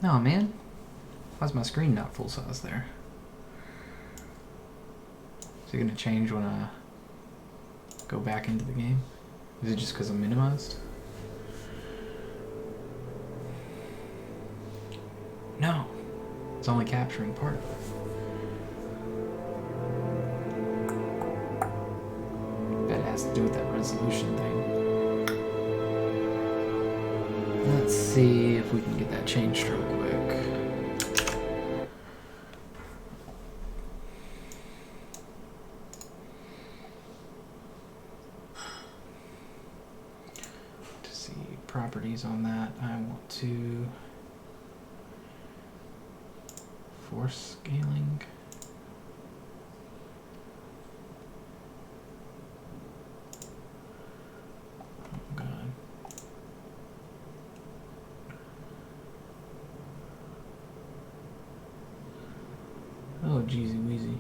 Oh man, why's my screen not full size there? Is it gonna change when I go back into the game? Is it just because I'm minimized? No, it's only capturing part of it. Bet it has to do with that resolution thing. Let's see if we can get that changed real quick. To see properties on that, I want to force scaling. Oh god. Oh, jeezy weezy.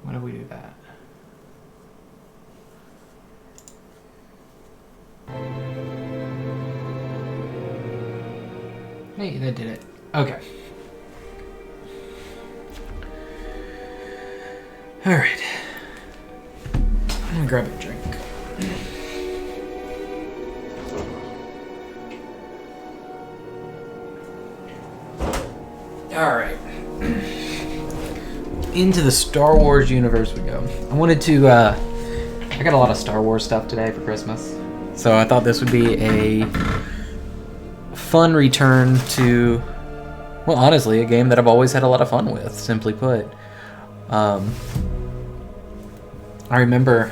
Why do we do that? Hey, that did it. Okay. Alright. I'm gonna grab a drink. Alright. Into the Star Wars universe we go. I wanted to, I got a lot of Star Wars stuff today for Christmas. So I thought this would be a fun return to, well, honestly, a game that I've always had a lot of fun with, simply put. I remember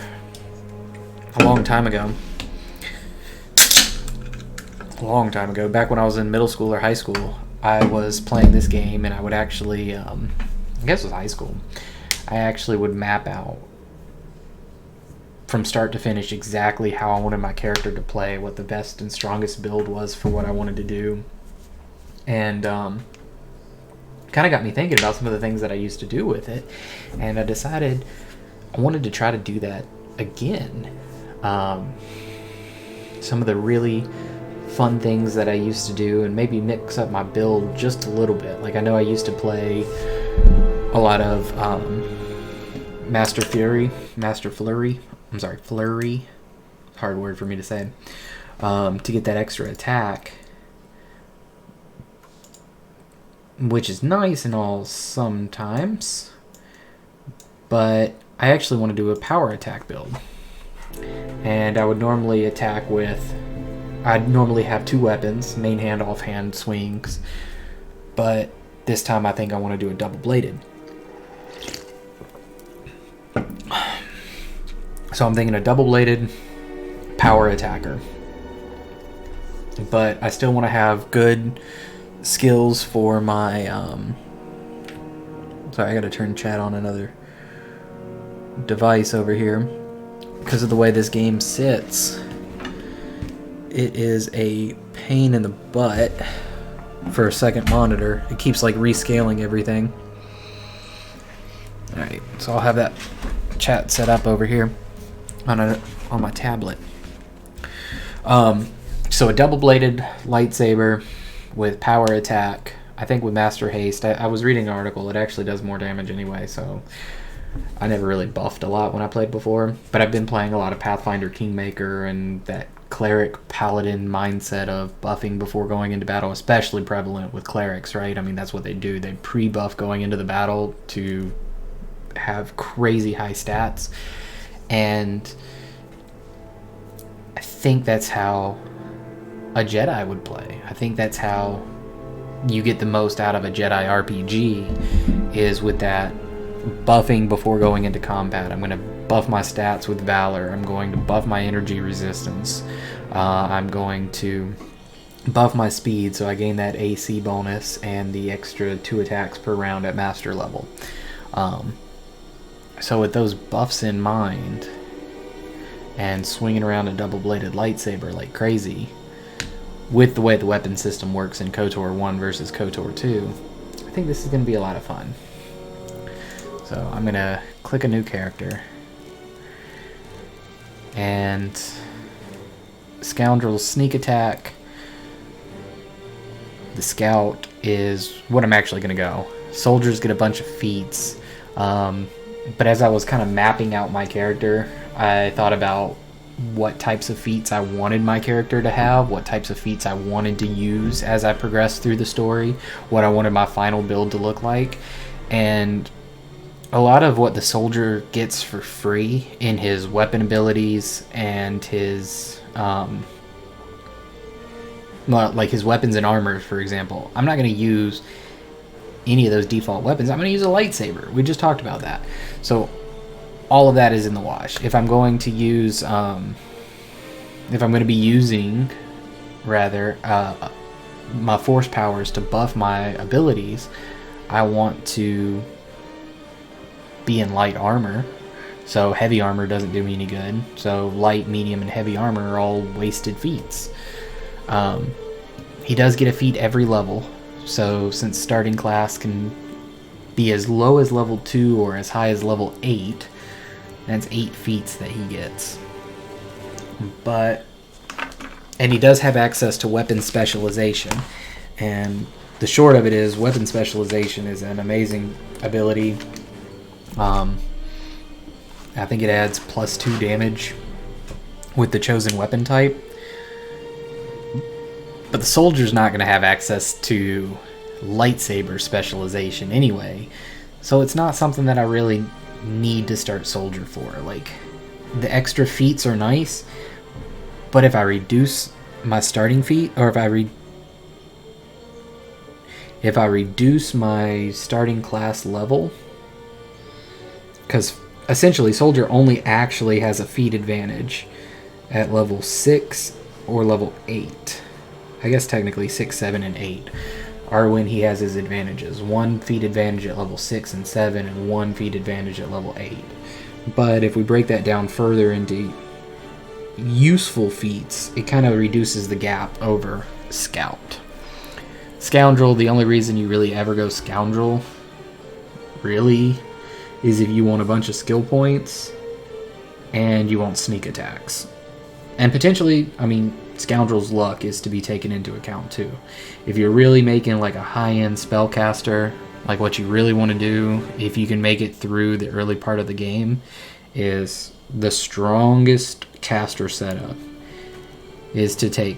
a long time ago, back when I was in middle school or high school, I was playing this game and I would actually, I guess it was high school, I actually would map out from start to finish exactly how I wanted my character to play, what the best and strongest build was for what I wanted to do. And kind of got me thinking about some of the things that I used to do with it. And I decided I wanted to try to do that again. Some of the really fun things that I used to do, and maybe mix up my build just a little bit. Like, I know I used to play a lot of Master Flurry. Hard word for me to say. To get that extra attack, which is nice and all sometimes, but I actually want to do a power attack build. And I would normally attack with, I'd normally have two weapons, main hand, offhand swings, but this time I think I want to do a double-bladed. So I'm thinking a double-bladed power attacker. But I still want to have good skills for my... Sorry, I gotta turn chat on another device over here. Because of the way this game sits, it is a pain in the butt for a second monitor. It keeps like rescaling everything. Alright, so I'll have that chat set up over here on my tablet. So a double-bladed lightsaber with power attack. I think with Master Haste. I was reading an article. It actually does more damage anyway, so I never really buffed a lot when I played before. But I've been playing a lot of Pathfinder Kingmaker, and that cleric paladin mindset of buffing before going into battle, especially prevalent with clerics, right? I mean, that's what they do. They pre-buff going into the battle to have crazy high stats. And I think that's how a Jedi would play. I think that's how you get the most out of a Jedi RPG, is with that buffing before going into combat. I'm going to buff my stats with Valor. I'm going to buff my energy resistance. I'm going to buff my speed, so I gain that AC bonus and the extra 2 attacks per round at master level. So with those buffs in mind, and swinging around a double-bladed lightsaber like crazy, with the way the weapon system works in KOTOR 1 versus KOTOR 2, I think this is going to be a lot of fun. So I'm going to click a new character. And Scoundrel's sneak attack. The scout is what I'm actually going to go. Soldiers get a bunch of feats. But as I was kind of mapping out my character, I thought about what types of feats I wanted my character to have, what types of feats I wanted to use as I progressed through the story, what I wanted my final build to look like. And a lot of what the soldier gets for free in his weapon abilities and his like his weapons and armor, for example, I'm not going to use any of those default weapons. I'm going to use a lightsaber. We just talked about that. So all of that is in the wash. If I'm going to use, if I'm going to be using, rather, my force powers to buff my abilities, I want to be in light armor. So heavy armor doesn't do me any good. So light, medium, and heavy armor are all wasted feats. He does get a feat every level. So since starting class can be as low as level 2 or as high as level 8, that's 8 feats that he gets. And he does have access to weapon specialization. And the short of it is, weapon specialization is an amazing ability. I think it adds +2 damage with the chosen weapon type. But the soldier's not going to have access to lightsaber specialization anyway. So it's not something that I really need to start soldier for. Like, the extra feats are nice, but if I reduce my starting feat, or if I reduce my starting class level, because essentially soldier only actually has a feat advantage at level 6 or level 8. I guess technically 6, 7, and 8 are when he has his advantages. 1 feat advantage at level 6 and 7, and 1 feat advantage at level 8. But if we break that down further into useful feats, it kind of reduces the gap over Scout. Scoundrel, the only reason you really ever go Scoundrel, really, is if you want a bunch of skill points and you want sneak attacks. And potentially, I mean, Scoundrel's luck is to be taken into account too. If you're really making like a high-end spellcaster, like what you really want to do, if you can make it through the early part of the game, is the strongest caster setup is to take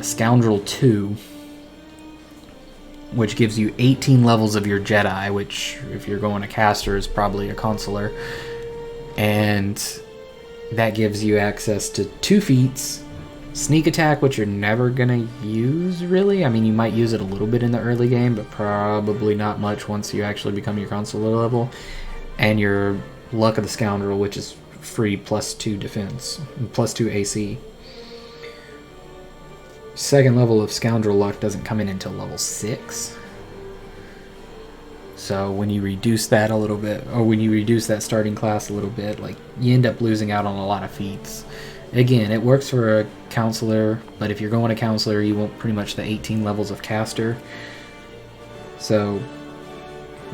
Scoundrel 2, which gives you 18 levels of your Jedi, which if you're going a caster is probably a consular, and that gives you access to 2 feats. Sneak attack, which you're never gonna use really. I mean, you might use it a little bit in the early game, but probably not much once you actually become your consular level. And your luck of the Scoundrel, which is free +2 defense, +2 AC. Second level of Scoundrel luck doesn't come in until level 6. So when you reduce that a little bit, or when you reduce that starting class a little bit, like, you end up losing out on a lot of feats. Again, it works for a counselor, but if you're going to counselor, you want pretty much the 18 levels of caster. So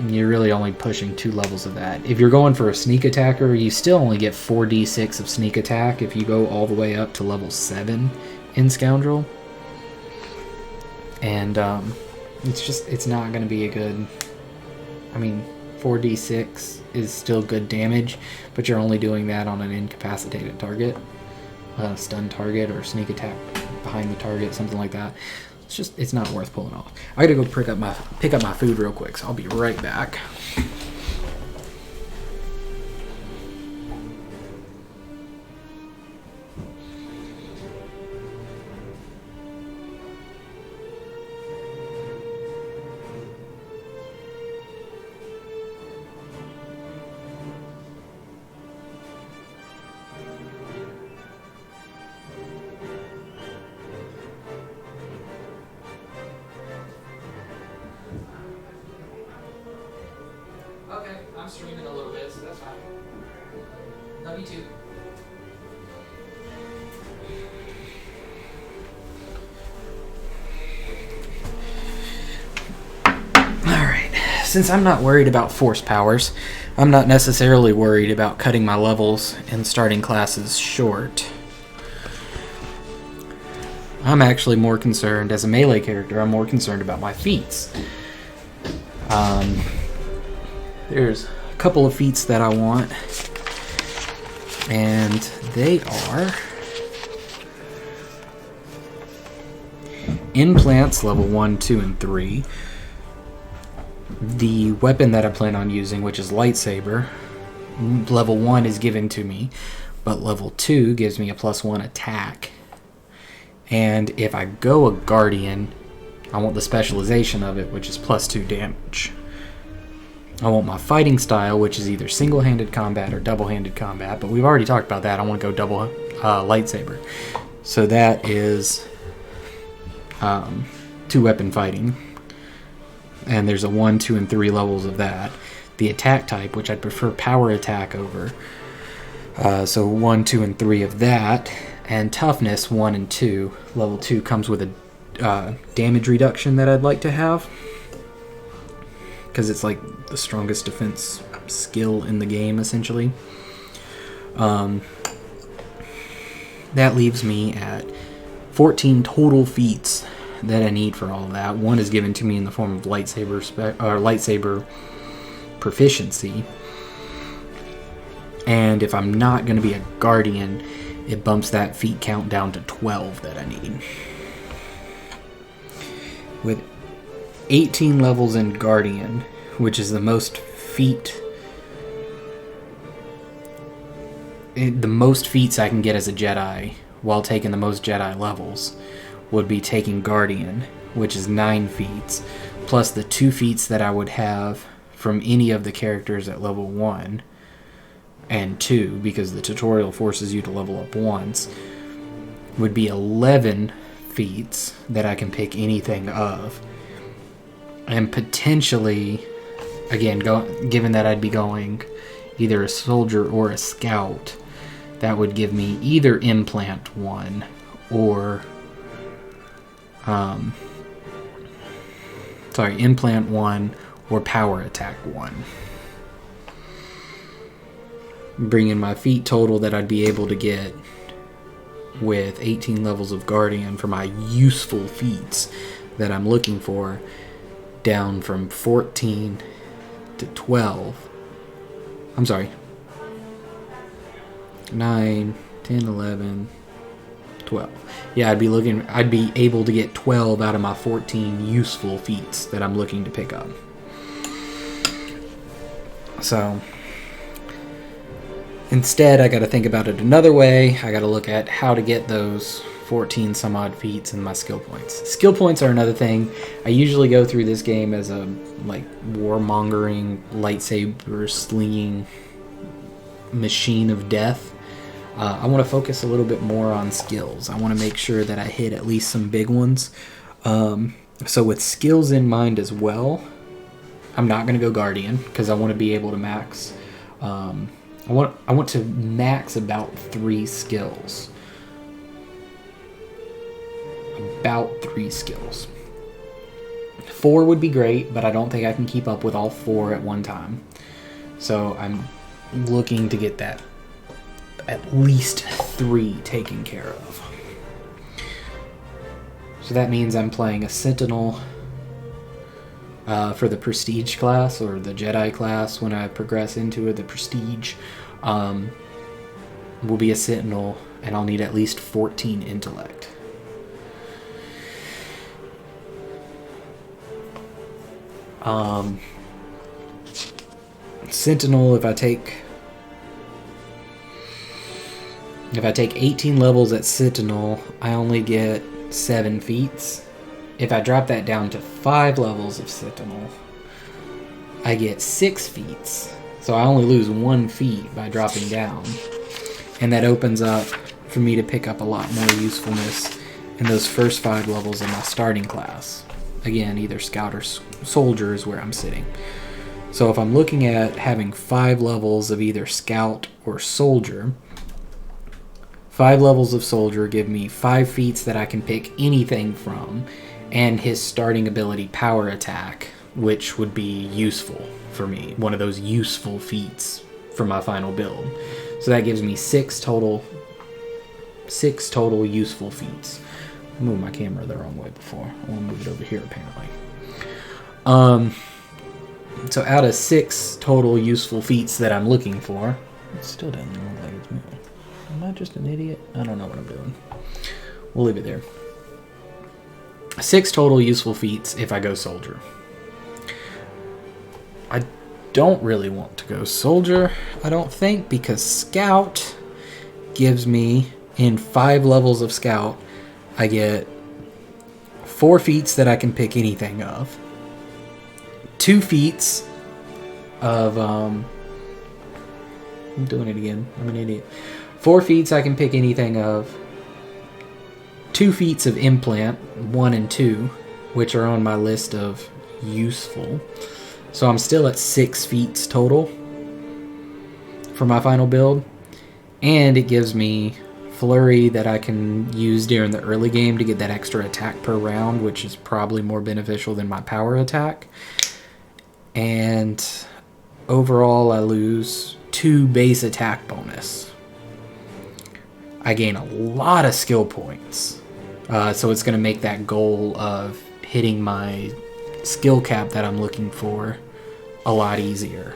you're really only pushing 2 levels of that. If you're going for a sneak attacker, you still only get 4d6 of sneak attack if you go all the way up to level 7 in Scoundrel. And it's not going to be a good... I mean, 4d6 is still good damage, but you're only doing that on an incapacitated target. Stun target or sneak attack behind the target, something like that. It's not worth pulling off. I gotta go pick up my food real quick, so I'll be right back. Okay, I'm streaming a little bit, so that's fine. Love you too. since I'm not worried about force powers, I'm not necessarily worried about cutting my levels and starting classes short. I'm actually more concerned, as a melee character, I'm more concerned about my feats. There's a couple of feats that I want, and they are Implants level 1, 2, and 3. The weapon that I plan on using, which is Lightsaber, level 1 is given to me, but level 2 gives me a +1 attack. And if I go a Guardian, I want the specialization of it, which is +2 damage. I want my fighting style, which is either single-handed combat or double-handed combat, but we've already talked about that. I want to go double lightsaber. So that is 2-weapon fighting. And there's a 1, 2, and 3 levels of that. The attack type, which I'd prefer power attack over. So 1, 2, and 3 of that. And toughness 1 and 2. Level 2 comes with a damage reduction that I'd like to have, because it's like the strongest defense skill in the game, essentially. That leaves me at 14 total feats that I need for all of that. One is given to me in the form of lightsaber proficiency. And if I'm not going to be a Guardian, it bumps that feat count down to 12 that I need. With 18 levels in Guardian, which is the most feats I can get as a Jedi while taking the most Jedi levels, would be taking Guardian, which is 9 feats, plus the 2 feats that I would have from any of the characters at level 1 and 2, because the tutorial forces you to level up once, would be 11 feats that I can pick anything of. And potentially, again, given that I'd be going either a soldier or a scout, that would give me either Implant 1 or Implant 1 or Power Attack 1. Bringing my feat total that I'd be able to get with 18 levels of Guardian for my useful feats that I'm looking for down from 14 to 12. I'm sorry. 9, 10, 11, 12. Yeah, I'd be able to get 12 out of my 14 useful feats that I'm looking to pick up. So instead, I got to think about it another way. I got to look at how to get those 14 some odd feats and my skill points. Skill points are another thing. I usually go through this game as a warmongering, lightsaber slinging machine of death. I want to focus a little bit more on skills. I want to make sure that I hit at least some big ones. So with skills in mind as well, I'm not going to go Guardian because I want to be able to max. I want to max about 3 skills. About 3 skills. 4 would be great, but I don't think I can keep up with all 4 at one time. So I'm looking to get that at least 3 taken care of. So that means I'm playing a Sentinel for the Prestige class, or the Jedi class when I progress into it. The Prestige will be a Sentinel, and I'll need at least 14 intellect. Sentinel, if I take 18 levels at Sentinel, I only get 7 feats. If I drop that down to 5 levels of Sentinel, I get 6 feats. So I only lose 1 feat by dropping down. And that opens up for me to pick up a lot more usefulness in those first 5 levels of my starting class. Again, either Scout or Soldier is where I'm sitting. So if I'm looking at having 5 levels of either Scout or Soldier, 5 levels of Soldier give me 5 feats that I can pick anything from, and his starting ability, Power Attack, which would be useful for me. One of those useful feats for my final build. So that gives me 6 total useful feats. I moved my camera the wrong way before. I want to move it over here apparently. So out of 6 total useful feats that I'm looking for, it still doesn't look like it's moving. Am I just an idiot? I don't know what I'm doing. We'll leave it there. 6 total useful feats if I go soldier. I don't really want to go soldier, I don't think, because scout gives me, in 5 levels of scout, I get 4 feats that I can pick anything of. 2 feats of, I'm doing it again, I'm an idiot. 4 feats I can pick anything of. 2 feats of implant, 1 and 2, which are on my list of useful. So I'm still at 6 feats total for my final build. And it gives me flurry that I can use during the early game to get that extra attack per round, which is probably more beneficial than my power attack. And overall I lose 2 base attack bonus. I gain a lot of skill points. So it's going to make that goal of hitting my skill cap that I'm looking for a lot easier.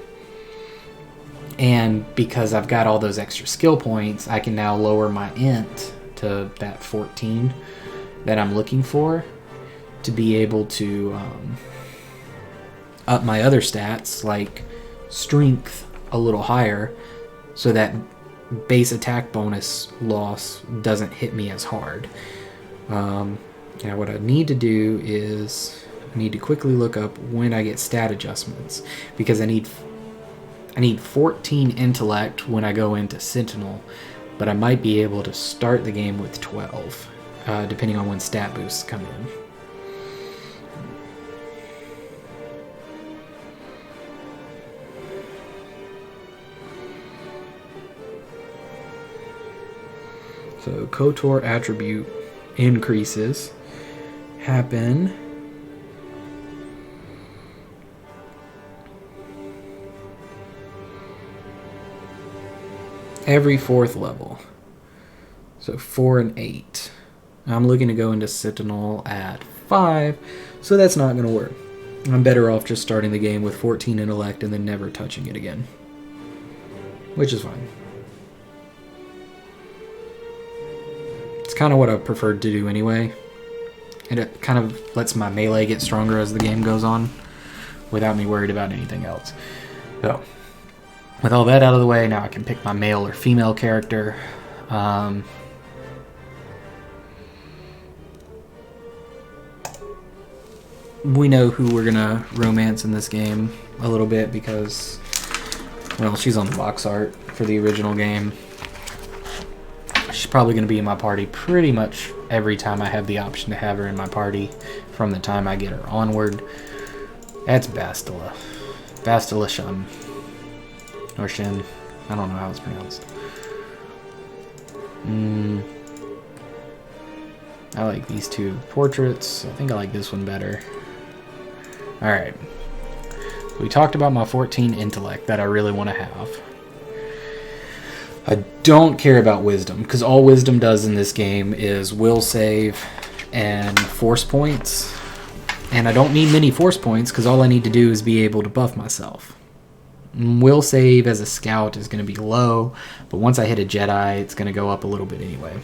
And because I've got all those extra skill points, I can now lower my int to that 14 that I'm looking for to be able to up my other stats like strength a little higher so that base attack bonus loss doesn't hit me as hard. Now what I need to do is I need to quickly look up when I get stat adjustments, because I need 14 intellect when I go into Sentinel, but I might be able to start the game with 12, depending on when stat boosts come in. So KOTOR attribute increases happen every 4th level. So 4 and 8. I'm looking to go into Sentinel at 5, so that's not going to work. I'm better off just starting the game with 14 intellect and then never touching it again, which is fine. It's kind of what I preferred to do anyway. And it kind of lets my melee get stronger as the game goes on without me worried about anything else. So, with all that out of the way, now I can pick my male or female character. We know who we're going to romance in this game a little bit because, well, she's on the box art for the original game. She's probably going to be in my party pretty much every time I have the option to have her in my party from the time I get her onward. That's Bastila. Bastila Shun. Or Shin. I don't know how it's pronounced. I like these 2 portraits. I think I like this one better. Alright. So we talked about my 14 intellect that I really want to have. I don't care about wisdom, because all wisdom does in this game is will save and force points. And I don't need many force points, because all I need to do is be able to buff myself. Will save as a scout is going to be low, but once I hit a Jedi, it's going to go up a little bit anyway.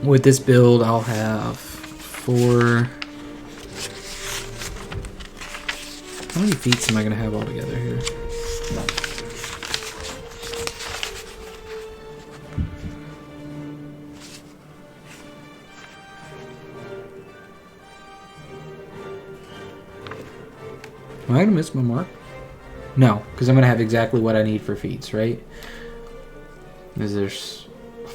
With this build, I'll have 4... How many feats am I going to have altogether here? No. Am I going to miss my mark? No, because I'm going to have exactly what I need for feats, right? Because there's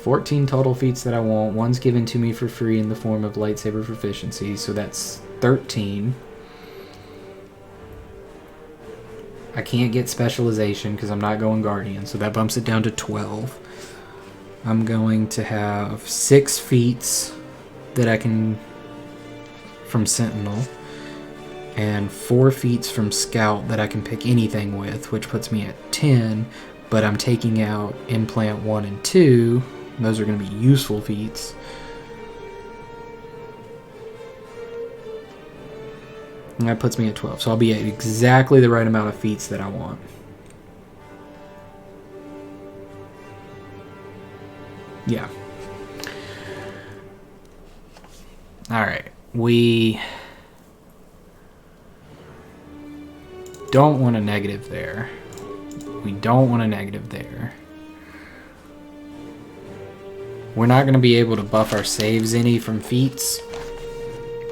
14 total feats that I want. One's given to me for free in the form of lightsaber proficiency, so that's 13. I can't get specialization because I'm not going Guardian, so that bumps it down to 12. I'm going to have 6 feats that I can from Sentinel. and 4 feats from Scout that I can pick anything with, which puts me at 10, but I'm taking out Implant 1 and 2. Those are going to be useful feats. And that puts me at 12. So I'll be at exactly the right amount of feats that I want. Yeah. Alright. We don't want a negative there. We don't want a negative there. We're not going to be able to buff our saves any from feats.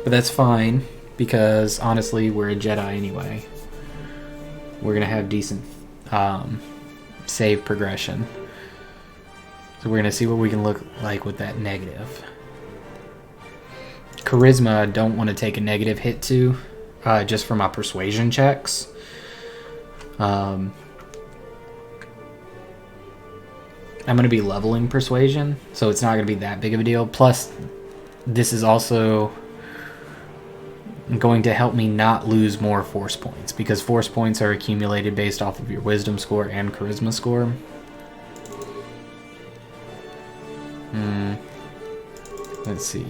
But that's fine. Because, honestly, we're a Jedi anyway. We're going to have decent save progression. So we're going to see what we can look like with that negative. Charisma, I don't want to take a negative hit to. Just for my persuasion checks. I'm going to be leveling persuasion. So it's not going to be that big of a deal. Plus, this is also going to help me not lose more force points, because force points are accumulated based off of your wisdom score and charisma score. Let's see.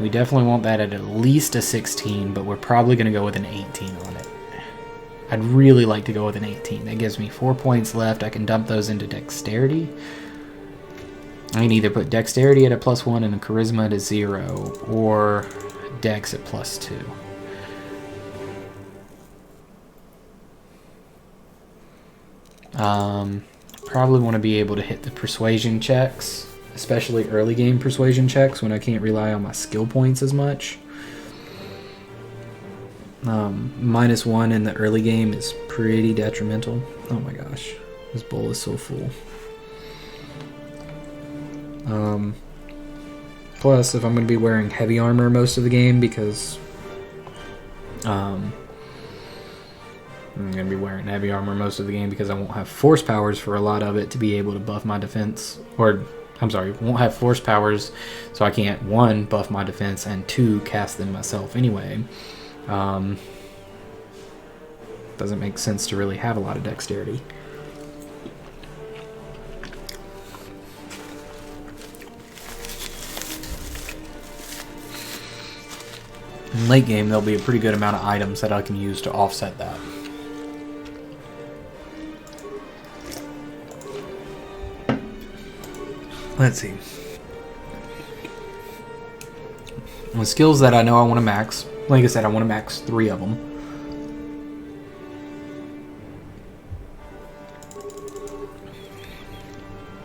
We definitely want that at least a 16, but we're probably going to go with an 18 on it. I'd really like to go with an 18. That gives me 4 points left. I can dump those into dexterity. I can either put dexterity at a +1 and a charisma at a 0, or dex at +2. Probably want to be able to hit the persuasion checks, especially early game persuasion checks when I can't rely on my skill points as much. -1 in the early game is pretty detrimental. Oh my gosh, this bowl is so full. Plus, if I'm going to be wearing heavy armor most of the game, because I'm going to be wearing heavy armor most of the game because I won't have force powers for a lot of it to be able to buff my defense. Or, I'm sorry, won't have force powers, so I can't, 1, buff my defense, and 2, cast them myself anyway. Doesn't make sense to really have a lot of dexterity. In late game, there'll be a pretty good amount of items that I can use to offset that. Let's see. The skills that I know I want to max, like I said, I want to max 3 of them.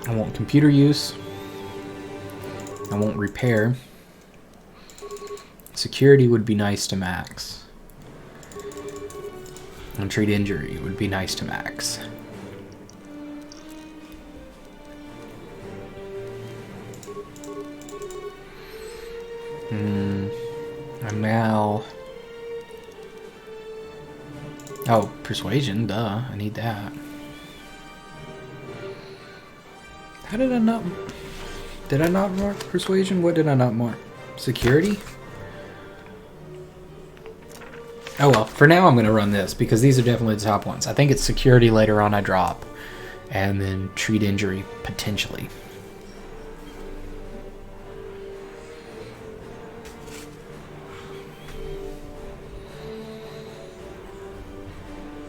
I want computer use. I want repair. Security would be nice to max. And treat injury would be nice to max. I'm now... Oh, persuasion, duh. I need that. How did I not... Did I not mark persuasion? What did I not mark? Security? Oh well, for now I'm going to run this, because these are definitely the top ones. I think it's security later on I drop, and then treat injury, potentially.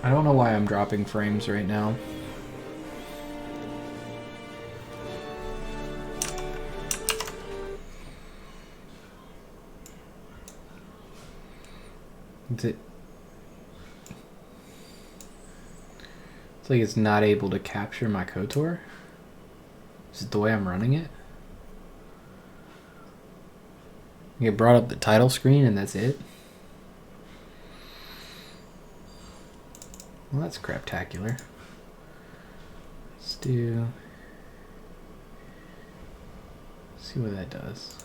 I don't know why I'm dropping frames right now. It's like it's not able to capture my KOTOR? Is it the way I'm running it? You get brought up the title screen and that's it? Well, that's craptacular. Let's do... see what that does.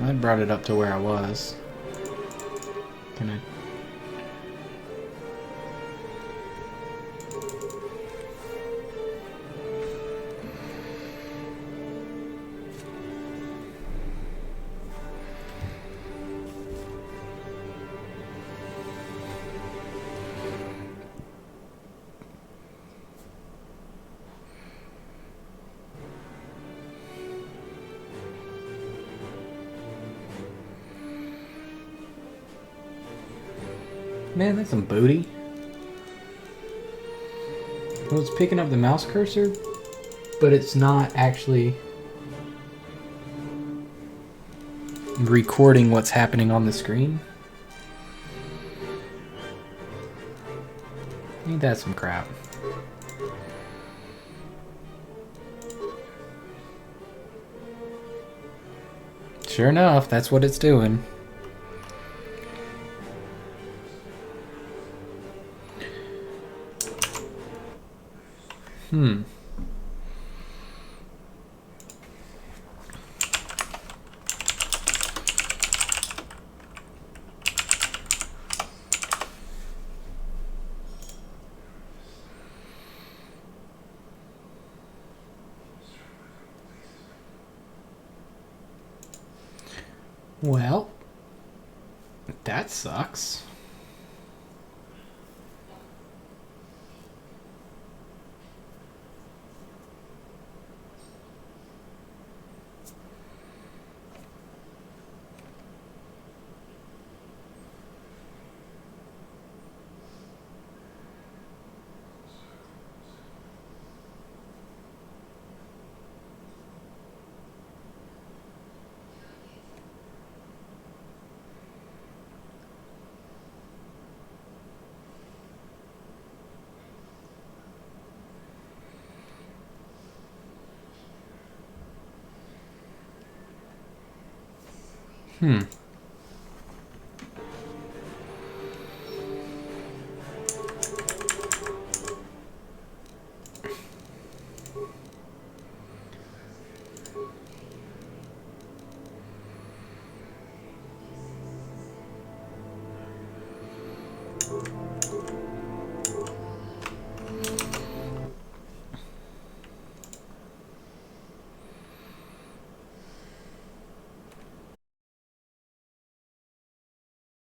I brought it up to where I was. Can I... Man, that's some booty. Well, it's picking up the mouse cursor, but it's not actually recording what's happening on the screen. Ain't that some crap? Sure enough, that's what it's doing. Well, that sucks.